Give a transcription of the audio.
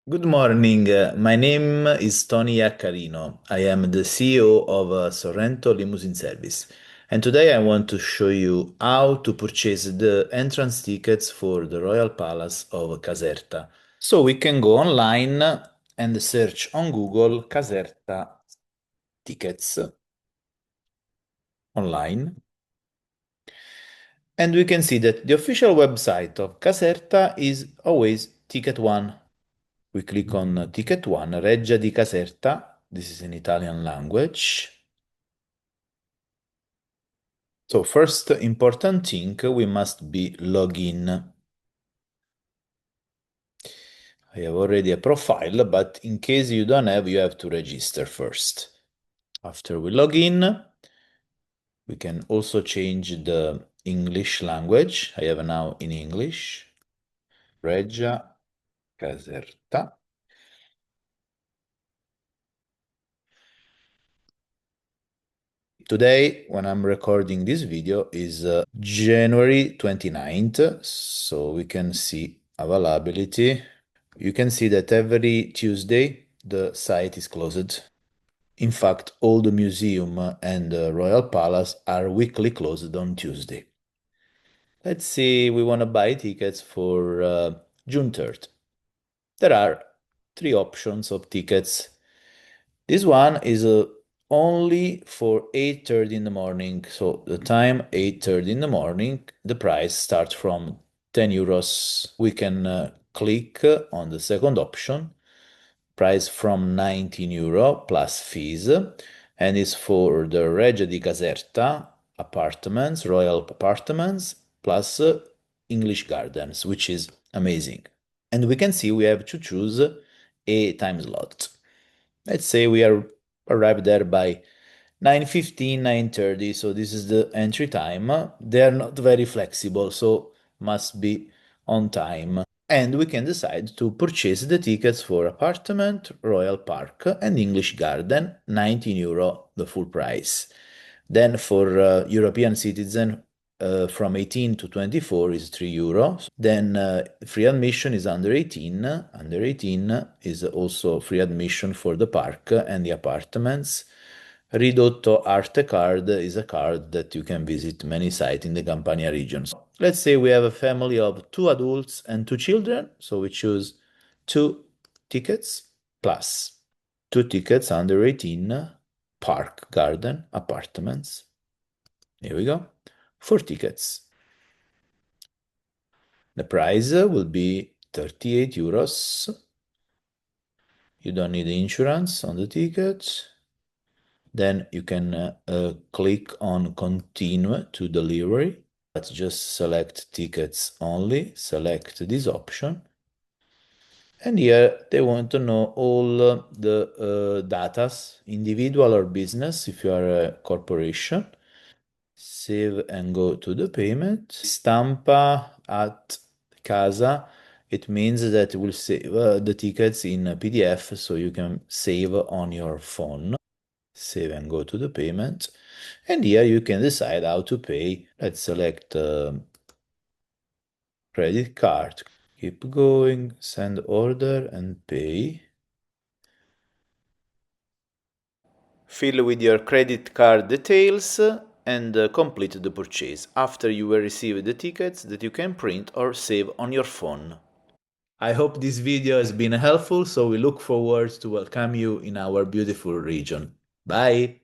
Good morning. My name is Tony Iaccarino. I am the CEO of Sorrento Limousine Service. And today I want to show you how to purchase the entrance tickets for the Royal Palace of Caserta. So we can go online and search on Google Caserta tickets online. And we can see that the official website of Caserta is always Ticket One. We click on Ticket 1, Reggia di Caserta. This is in Italian language. So first important thing, we must be login. I have already a profile, but in case you don't have, you have to register first. After we log in, we can also change the English language. I have now in English, Reggia Caserta. Today, when I'm recording this video, is January 29th, so we can see availability. You can see that every Tuesday the site is closed. In fact, all the museum and the Royal Palace are weekly closed on Tuesday. Let's say we want to buy tickets for June 3rd. There are three options of tickets. This one is only for 8:30 in the morning. So the time 8:30 in the morning, the price starts from 10 euros. We can click on the second option, price from 19 euro plus fees, and is for the Regia di Caserta apartments, royal apartments, plus English gardens, which is amazing. And we can see we have to choose a time slot. Let's say we are arrived there by 9:15, 9:30, so this is the entry time. They are not very flexible, so must be on time. And we can decide to purchase the tickets for apartment, Royal Park, and English Garden, 19 euro, the full price. Then for European citizen from 18 to 24 is 3 euro. Then free admission is under 18. Under 18 is also free admission for the park and the apartments. Ridotto Arte card is a card that you can visit many sites in the Campania region. Let's say we have a family of two adults and two children, so we choose two tickets plus two tickets under 18, park, garden, apartments. Here we go. Four tickets. The price will be 38 euros. You don't need insurance on the ticket. Then you can click on continue to delivery. Let's just select tickets only, select this option. And here they want to know all the datas, individual or business, if you are a corporation. Save and go to the payment. Stampa at casa. It means that it will save the tickets in a PDF so you can save on your phone. Save and go to the payment. And here you can decide how to pay. Let's select credit card. Keep going, send order and pay. Fill with your credit card details and complete the purchase. After you will receive the tickets that you can print or save on your phone. I hope this video has been helpful, so we look forward to welcome you in our beautiful region. Bye!